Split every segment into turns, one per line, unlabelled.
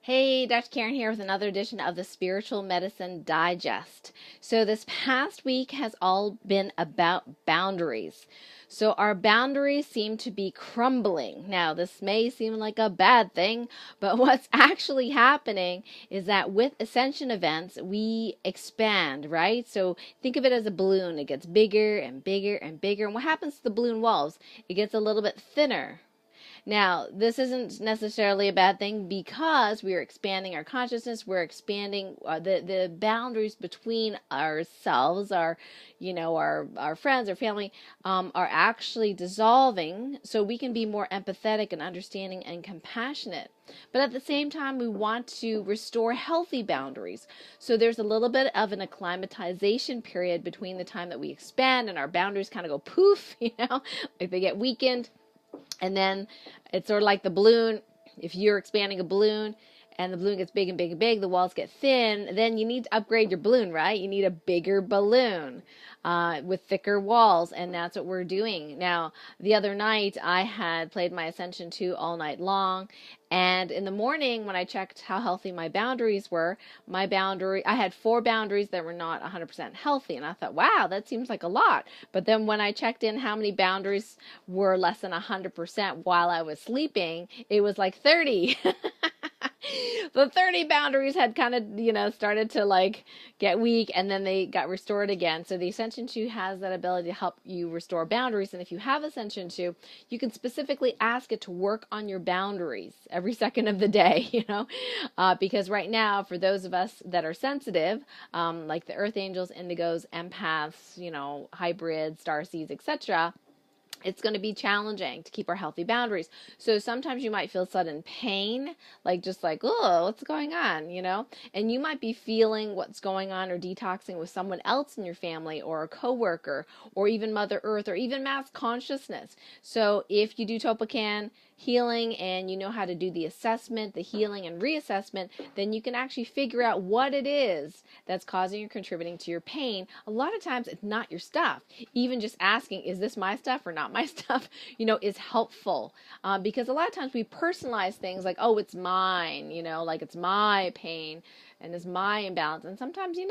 Hey, Dr. Karen here with another edition of the Spiritual Medicine Digest. So this past week has all been about boundaries. So our boundaries seem to be crumbling. Now, this may seem like a bad thing, but what's actually happening is that with ascension events, we expand, right? So think of it as a balloon. It gets bigger and bigger and bigger. And what happens to the balloon walls? It gets a little bit thinner. Now, this isn't necessarily a bad thing because we're expanding our consciousness. We're expanding the boundaries between ourselves, our friends, our family, are actually dissolving, so we can be more empathetic and understanding and compassionate. But at the same time, we want to restore healthy boundaries. So there's a little bit of an acclimatization period between the time that we expand and our boundaries kind of go poof, like they get weakened. And then it's sort of like the balloon. If you're expanding a balloon and the balloon gets big and big and big, the walls get thin, then you need to upgrade your balloon, right? You need a bigger balloon with thicker walls, and that's what we're doing. Now, the other night, I had played my Ascension 2 all night long, and in the morning, when I checked how healthy my boundaries were, I had 4 boundaries that were not 100% healthy, and I thought, wow, that seems like a lot. But then when I checked in how many boundaries were less than 100% while I was sleeping, it was like 30. The 30 boundaries had kind of, started to like get weak, and then they got restored again. So the Ascension 2 has that ability to help you restore boundaries. And if you have Ascension 2, you can specifically ask it to work on your boundaries every second of the day, because right now, for those of us that are sensitive, like the Earth Angels, Indigos, Empaths, hybrids, starseeds, etc., it's going to be challenging to keep our healthy boundaries. So sometimes you might feel sudden pain, just like, oh, what's going on, And you might be feeling what's going on or detoxing with someone else in your family or a coworker or even Mother Earth or even mass consciousness. So if you do Topocan healing and you know how to do the assessment, the healing and reassessment, then you can actually figure out what it is that's causing or contributing to your pain. A lot of times it's not your stuff. Even just asking, is this my stuff or not my stuff, is helpful. Because a lot of times we personalize things like, oh, it's mine, like it's my pain and it's my imbalance. And sometimes, it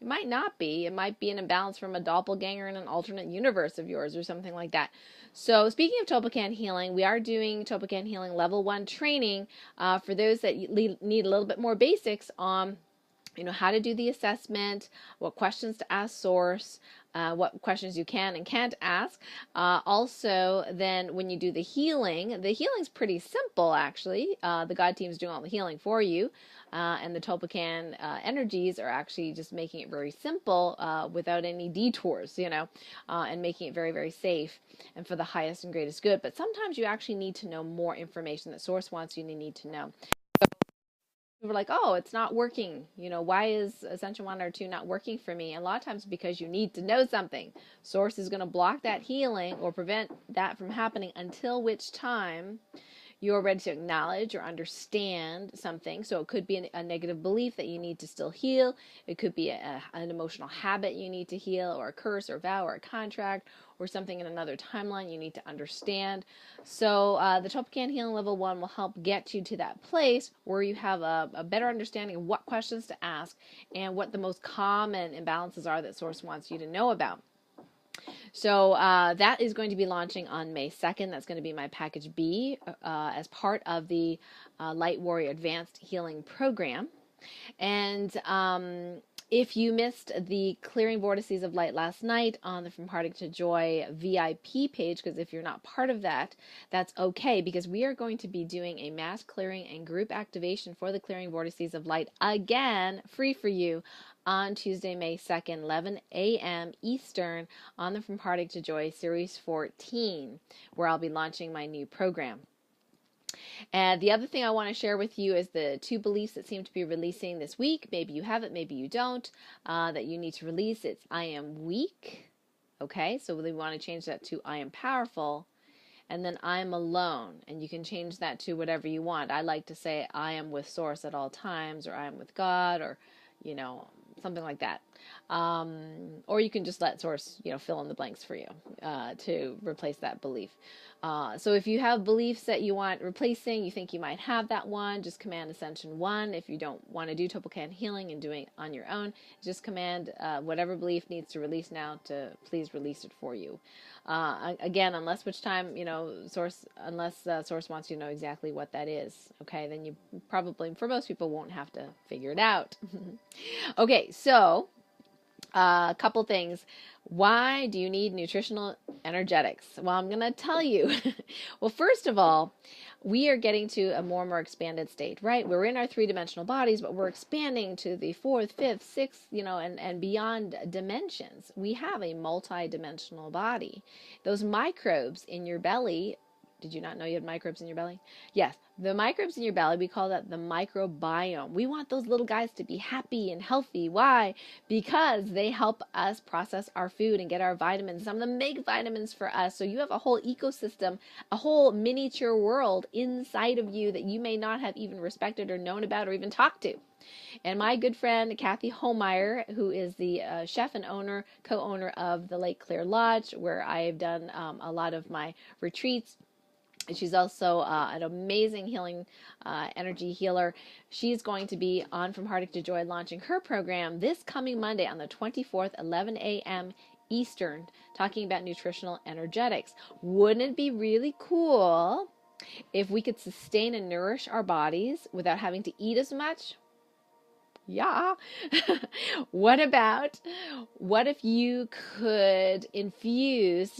might not be. It might be an imbalance from a doppelganger in an alternate universe of yours or something like that. So speaking of Topocan healing, we are doing Topocan healing level 1 training for those that need a little bit more basics on how to do the assessment, what questions to ask source, what questions you can and can't ask. Also, then when you do the healing's pretty simple, actually. The God team's doing all the healing for you. And the Topocan energies are actually just making it very simple without any detours, and making it very, very safe and for the highest and greatest good. But sometimes you actually need to know more information that Source wants you to need to know. We're like, oh, it's not working. Why is Ascension 1 or 2 not working for me? And a lot of times because you need to know something. Source is going to block that healing or prevent that from happening until which time you're ready to acknowledge or understand something. So it could be a negative belief that you need to still heal. It could be an emotional habit you need to heal, or a curse or vow or a contract or something in another timeline you need to understand. So the Topocan Healing Level 1 will help get you to that place where you have a better understanding of what questions to ask and what the most common imbalances are that Source wants you to know about. So that is going to be launching on May 2nd. That's going to be my package B as part of the Light Warrior Advanced Healing Program. And if you missed the Clearing Vortices of Light last night on the From Heartache to Joy VIP page, because if you're not part of that, that's okay, because we are going to be doing a mass clearing and group activation for the Clearing Vortices of Light again, free for you, on Tuesday, May 2nd, 11 a.m. Eastern, on the From Heartache to Joy Series 14, where I'll be launching my new program. And the other thing I want to share with you is the 2 beliefs that seem to be releasing this week. Maybe you have it, maybe you don't, that you need to release. It's I am weak. Okay, so we want to change that to I am powerful. And then I am alone. And you can change that to whatever you want. I like to say I am with Source at all times, or I am with God, or, something like that. Or you can just let source, fill in the blanks for you to replace that belief. So if you have beliefs that you want replacing, you think you might have that one, just command Ascension 1. If you don't want to do Topocan healing and doing it on your own, just command whatever belief needs to release now to please release it for you. Again, unless which time, source wants you to know exactly what that is. Okay, then you probably, for most people, won't have to figure it out. Okay, so a couple things. Why do you need nutritional energetics? Well, I'm going to tell you. Well, first of all, we are getting to a more and more expanded state, right? We're in our three-dimensional bodies, but we're expanding to the fourth, fifth, sixth, and beyond dimensions. We have a multi-dimensional body. Those microbes in your belly, did you not know you had microbes in your belly? Yes, the microbes in your belly, we call that the microbiome. We want those little guys to be happy and healthy. Why? Because they help us process our food and get our vitamins. Some of them make vitamins for us. So you have a whole ecosystem, a whole miniature world inside of you that you may not have even respected or known about or even talked to. And my good friend, Cathy Hohmeyer, who is the chef and co-owner of the Lake Clear Lodge, where I've done a lot of my retreats. She's also an amazing healing energy healer. She's going to be on From Heartache to Joy launching her program this coming Monday on the 24th, 11 a.m. Eastern, talking about nutritional energetics. Wouldn't it be really cool if we could sustain and nourish our bodies without having to eat as much? Yeah. What if you could infuse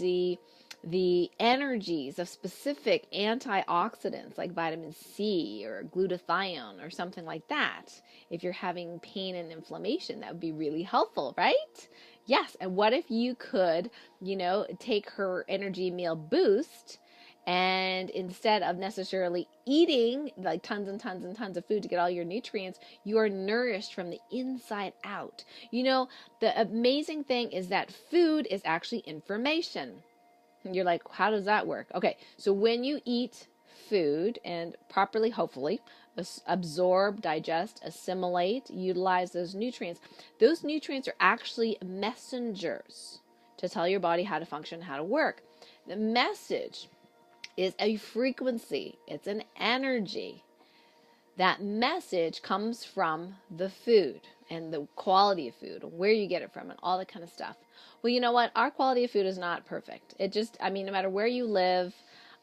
the energies of specific antioxidants like vitamin C or glutathione or something like that? If you're having pain and inflammation, that would be really helpful, right? Yes. And what if you could, take her energy meal boost, and instead of necessarily eating like tons and tons and tons of food to get all your nutrients, you are nourished from the inside out. The amazing thing is that food is actually information. You're like, how does that work? Okay, so when you eat food and properly, hopefully, absorb, digest, assimilate, utilize those nutrients are actually messengers to tell your body how to function, how to work. The message is a frequency. It's an energy. That message comes from the food and the quality of food, where you get it from, and all that kind of stuff. Well, you know what? Our quality of food is not perfect. No matter where you live,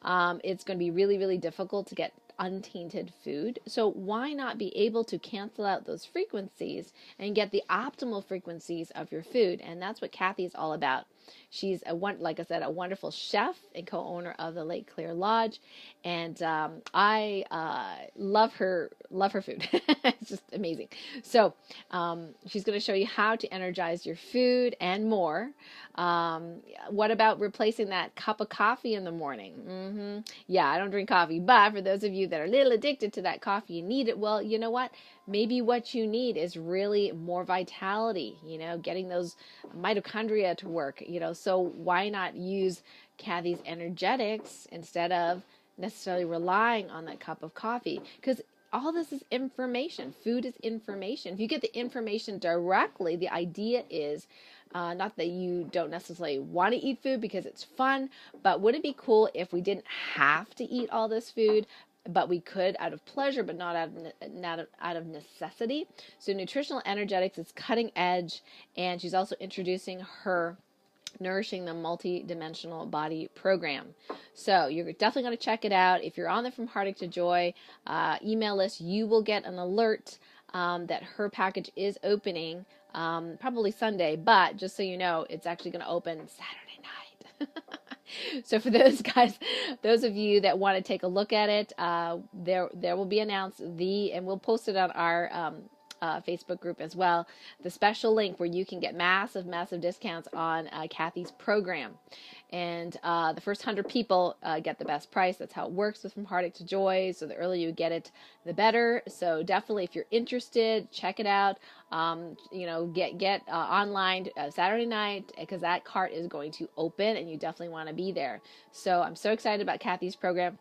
it's going to be really, really difficult to get untainted food. So why not be able to cancel out those frequencies and get the optimal frequencies of your food? And that's what Cathy is all about. She's like I said, a wonderful chef and co-owner of the Lake Clear Lodge, and I love her food. It's just amazing. So she's going to show you how to energize your food and more. What about replacing that cup of coffee in the morning? Yeah, I don't drink coffee, but for those of you that are a little addicted to that coffee and need it, well, you know what? Maybe what you need is really more vitality, getting those mitochondria to work, so why not use Cathy's energetics instead of necessarily relying on that cup of coffee? Because all this is information. Food is information. If you get the information directly, the idea is not that you don't necessarily want to eat food because it's fun, but would it be cool if we didn't have to eat all this food, but we could out of pleasure, but not out of necessity? So Nutritional Energetics is cutting edge, and she's also introducing her Nourishing the Multi-Dimensional Body program. So you're definitely going to check it out. If you're on the From Heartache to Joy email list, you will get an alert that her package is opening probably Sunday, but just so you know, it's actually going to open Saturday night. So for those of you that want to take a look at it, there will be announced and we'll post it on our Facebook group as well, the special link where you can get massive discounts on Cathy's program. And the first 100 people get the best price. That's how it works with From Heartache to Joy. So the earlier you get it, the better. So definitely, if you're interested, check it out. Get online Saturday night, because that cart is going to open and you definitely want to be there. So I'm so excited about Cathy's program.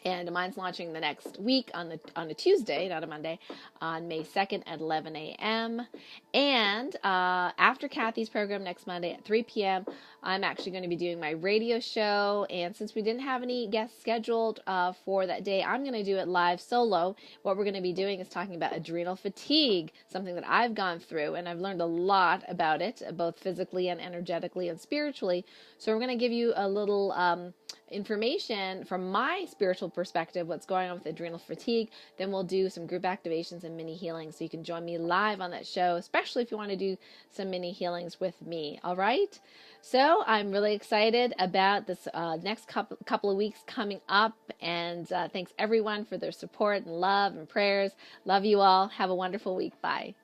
And mine's launching the next week on a Tuesday, not a Monday, on May 2nd at 11 a.m. And after Cathy's program next Monday at 3 p.m., I'm actually going to be doing my radio show. And since we didn't have any guests scheduled for that day, I'm going to do it live solo. What we're going to be doing is talking about adrenal fatigue, something that I've gone through, and I've learned a lot about it, both physically and energetically and spiritually. So we're going to give you a little information from my spiritual perspective, what's going on with adrenal fatigue. Then we'll do some group activations and mini healings. So you can join me live on that show, especially if you want to do some mini healings with me. All right. So I'm really excited about this next couple of weeks coming up. And thanks everyone for their support and love and prayers. Love you all. Have a wonderful week. Bye.